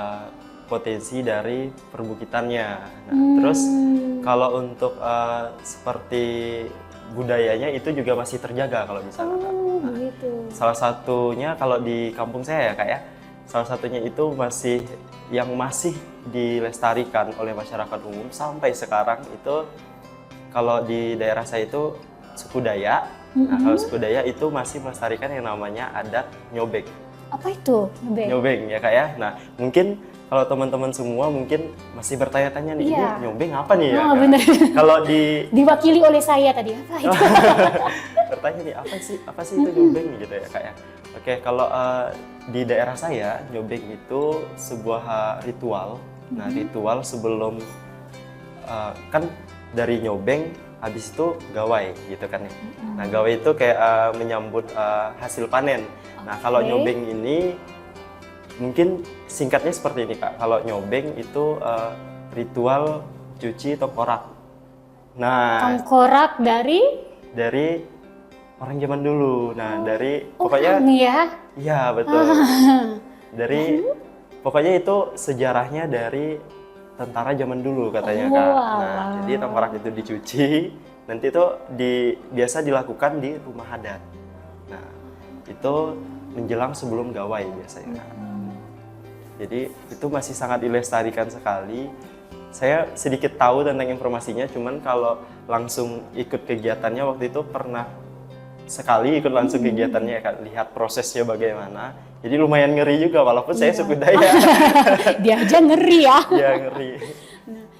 potensi dari perbukitannya. Nah, terus kalau untuk seperti budayanya itu juga masih terjaga kalau misalnya, Kak.
Oh, begitu.
Salah satunya kalau di kampung saya ya, Kak ya. Salah satunya itu masih dilestarikan oleh masyarakat umum sampai sekarang itu kalau di daerah saya itu suku Dayak. Nah, kalau suku Dayak itu masih melestarikan yang namanya adat nyobeng.
Apa itu? Nyobeng?
Nyobeng ya, Kak ya. Nah, mungkin kalau teman-teman semua mungkin masih bertanya-tanya nih,
Iya.
ini nyobeng apa nih ya?
Oh,
Kak?
bener.
Kalau di
Diwakili oleh saya tadi, apa itu?
bertanya nih apa sih itu nyobeng gitu ya, Kak ya. Oke, kalau di daerah saya nyobeng itu sebuah ritual. Nah, ritual sebelum kan dari nyobeng habis itu gawai gitu kan ya. Nah, gawai itu kayak menyambut hasil panen. Nah, kalau
Oke.
nyobeng ini mungkin singkatnya seperti ini, Kak. Kalau nyobeng itu ritual cuci tengkorak. Nah,
Tengkorak dari
dari orang zaman dulu. Nah, dari pokoknya
orang ya.
iya betul. Dari pokoknya itu sejarahnya dari tentara zaman dulu katanya, Kak. Nah,
Walah.
jadi tengkorak itu dicuci, nanti itu biasa dilakukan di rumah adat. Nah, itu menjelang sebelum gawai biasanya, Kak. Jadi itu masih sangat dilestarikan sekali. Saya sedikit tahu tentang informasinya, cuman kalau langsung ikut kegiatannya waktu itu pernah sekali ikut langsung kegiatannya, Kak, lihat prosesnya bagaimana. Jadi lumayan ngeri juga walaupun saya suku Dayak.
Dia aja ngeri ya.
Ya ngeri.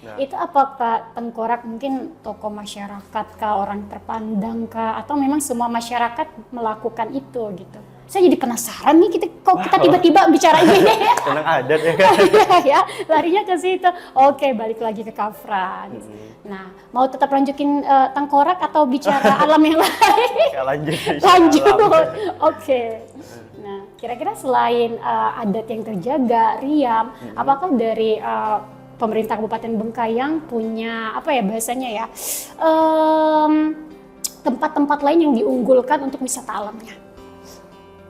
Nah, itu apakah tengkorak mungkin tokoh masyarakat kah, orang terpandang kah, atau memang semua masyarakat melakukan itu gitu? Saya jadi penasaran nih, kita tiba-tiba bicara ini ya.
Tentang adat ya, Kak.
Iya ya, larinya ke situ. Oke, balik lagi ke Kak Frans. Nah, mau tetap lanjutin tengkorak atau bicara alam yang lain?
Kak, lanjut.
Lanjut.
Alam.
Oke. Nah, kira-kira selain adat yang terjaga, Riam, apakah dari pemerintah Kabupaten Bengkayang punya apa ya bahasanya ya, tempat-tempat lain yang diunggulkan untuk wisata alamnya?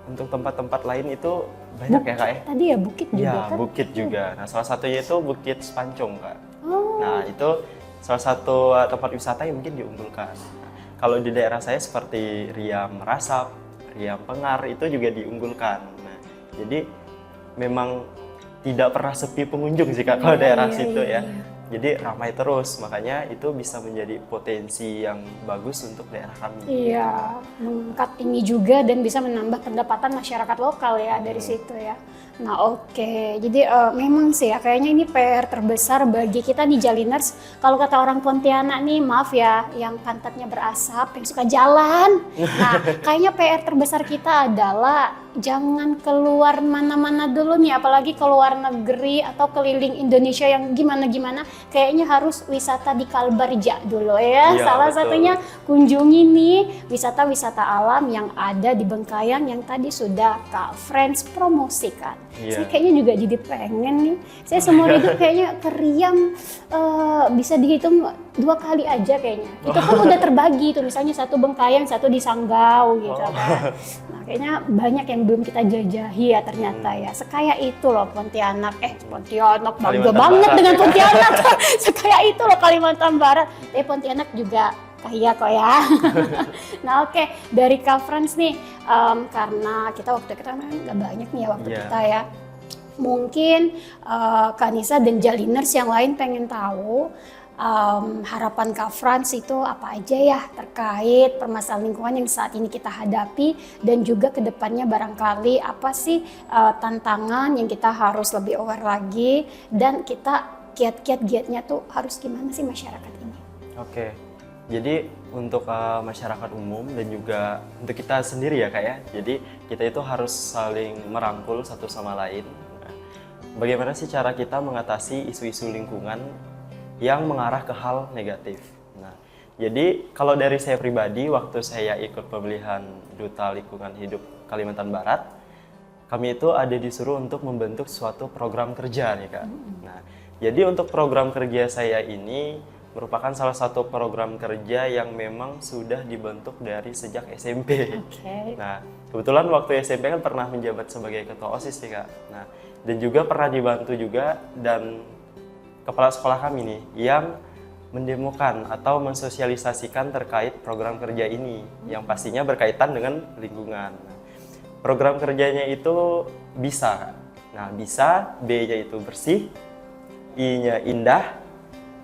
Untuk tempat-tempat lain itu banyak ya, Kak ya?
Tadi ya bukit juga
Iya,
kan?
bukit juga. Nah, salah satunya itu Bukit Sepancung, Kak.
Oh.
Nah, itu salah satu tempat wisata yang mungkin diunggulkan. Nah, kalau di daerah saya seperti Riam Merasap, Riam Pengar itu juga diunggulkan. Nah, jadi memang tidak pernah sepi pengunjung sih Kak kalau daerah
Iya,
situ
iya,
ya.
iya.
Jadi ramai terus, makanya itu bisa menjadi potensi yang bagus untuk daerah kami.
Iya, mengangkat ini juga dan bisa menambah pendapatan masyarakat lokal ya dari situ ya. Nah oke, jadi memang sih ya kayaknya ini PR terbesar bagi kita di Jaliners. Kalau kata orang Pontianak nih, maaf ya, yang pantatnya berasap, yang suka jalan. Nah kayaknya PR terbesar kita adalah jangan keluar mana-mana dulu nih, apalagi keluar negeri atau keliling Indonesia yang gimana-gimana. Kayaknya harus wisata di Kalbarja dulu ya.
Iya,
Salah
betul.
satunya kunjungi nih wisata-wisata alam yang ada di Bengkayang yang tadi sudah Kak Friends promosikan.
Iya.
Saya kayaknya juga jadi pengen nih. Saya seumur hidup kayaknya ke Riam bisa dihitung 2 kali aja kayaknya. Itu pun udah terbagi tuh, misalnya satu Bengkayang, satu di Sanggau gitu kan. Nah kayaknya banyak yang belum kita jajahi ya ternyata ya. Sekaya itu loh Pontianak. Pontianak bangga
Kalimantan
banget
Barat,
dengan
ya.
Pontianak. Sekaya itu loh Kalimantan Barat. Pontianak juga kaya kok ya. Nah oke, dari Kak Frans nih, karena kita waktu kita nggak banyak nih ya waktu
Iya.
kita ya. Mungkin Kak Nisa dan Jaliners yang lain pengen tahu harapan Kak Frans itu apa aja ya terkait permasalahan lingkungan yang saat ini kita hadapi, dan juga kedepannya barangkali apa sih tantangan yang kita harus lebih aware lagi, dan kita giatnya tuh harus gimana sih masyarakat ini?
Oke, jadi untuk masyarakat umum dan juga untuk kita sendiri ya Kak ya, jadi kita itu harus saling merangkul satu sama lain. Nah, bagaimana sih cara kita mengatasi isu-isu lingkungan yang mengarah ke hal negatif? Nah, jadi kalau dari saya pribadi, waktu saya ikut pemilihan Duta Lingkungan Hidup Kalimantan Barat, kami itu ada disuruh untuk membentuk suatu program kerja nih Kak. Nah, jadi untuk program kerja saya ini merupakan salah satu program kerja yang memang sudah dibentuk dari sejak SMP.
Oke.
Nah, kebetulan waktu SMP kan pernah menjabat sebagai ketua OSIS nih Kak. Nah, dan juga pernah dibantu juga dan kepala sekolah kami nih yang mendemokan atau mensosialisasikan terkait program kerja ini yang pastinya berkaitan dengan lingkungan. Nah, program kerjanya itu bisa, Kak. Nah, bisa, B-nya itu bersih, I-nya indah,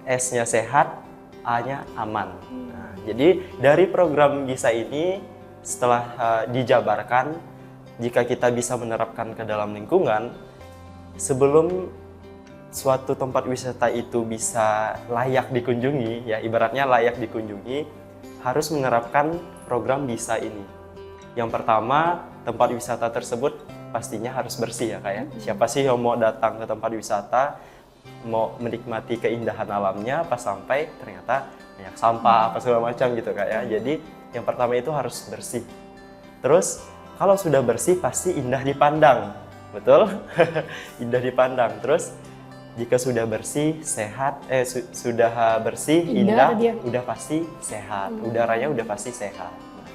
S-nya sehat, A-nya aman. Nah, jadi dari program bisa ini setelah dijabarkan, jika kita bisa menerapkan ke dalam lingkungan, sebelum suatu tempat wisata itu bisa layak dikunjungi, ya ibaratnya layak dikunjungi, harus menerapkan program bisa ini. Yang pertama, tempat wisata tersebut pastinya harus bersih ya Kak ya. Siapa sih yang mau datang ke tempat wisata, mau menikmati keindahan alamnya, pas sampai ternyata banyak sampah apa segala macam gitu Kak ya. Jadi yang pertama itu harus bersih. Terus kalau sudah bersih pasti indah dipandang, betul? Indah dipandang. Terus jika sudah bersih, sehat, sudah bersih, indah, udah pasti sehat. Udaranya udah pasti sehat. Nah,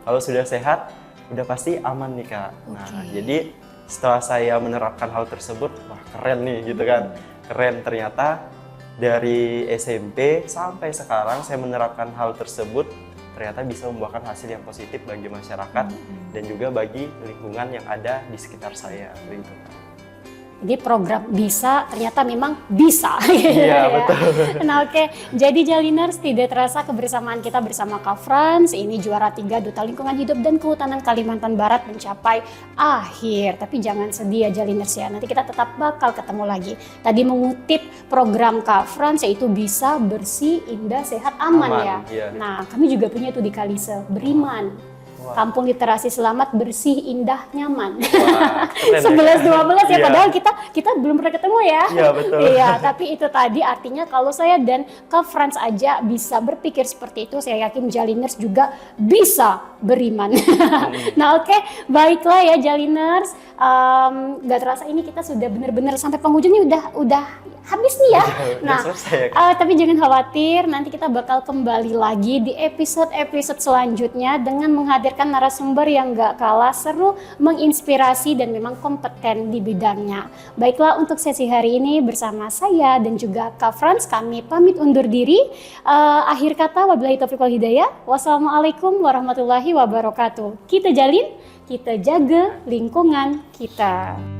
kalau sudah sehat, udah pasti aman nih Kak. Nah, jadi setelah saya menerapkan hal tersebut, wah keren nih gitu kan. Keren, ternyata dari SMP sampai sekarang saya menerapkan hal tersebut, ternyata bisa membuahkan hasil yang positif bagi masyarakat dan juga bagi lingkungan yang ada di sekitar saya. Begitu.
Jadi program bisa ternyata memang bisa.
Iya, betul.
Nah oke, jadi Jaliners, tidak terasa kebersamaan kita bersama Kak Frans, ini juara 3 Duta Lingkungan Hidup dan Kehutanan Kalimantan Barat mencapai akhir. Tapi jangan sedih ya Jaliners ya, nanti kita tetap bakal ketemu lagi. Tadi mengutip program Kak Frans, yaitu bisa, bersih, indah, sehat, aman ya.
Iya.
Nah kami juga punya itu di Kalise, Beriman. Kampung Literasi Selamat, bersih, indah, nyaman.
Wah, keren
11-12 ya,
Iya.
padahal kita belum pernah ketemu ya.
Iya, betul.
Iya, tapi itu tadi artinya kalau saya dan Kak Frans aja bisa berpikir seperti itu, saya yakin Jaliners juga bisa beriman. Nah oke, baiklah ya Jaliners. Gak terasa ini kita sudah benar-benar sampai penghujungnya udah habis nih ya. Nah,
selesai ya, Kak?
tapi jangan khawatir, nanti kita bakal kembali lagi di episode-episode selanjutnya dengan menghadirkan narasumber yang gak kalah seru, menginspirasi, dan memang kompeten di bidangnya. Baiklah, untuk sesi hari ini bersama saya dan juga Kak Frans, kami pamit undur diri. Akhir kata, wabillahi taufiq wal hidayah. Wassalamualaikum warahmatullahi wabarakatuh. Kita jalin, kita jaga lingkungan kita.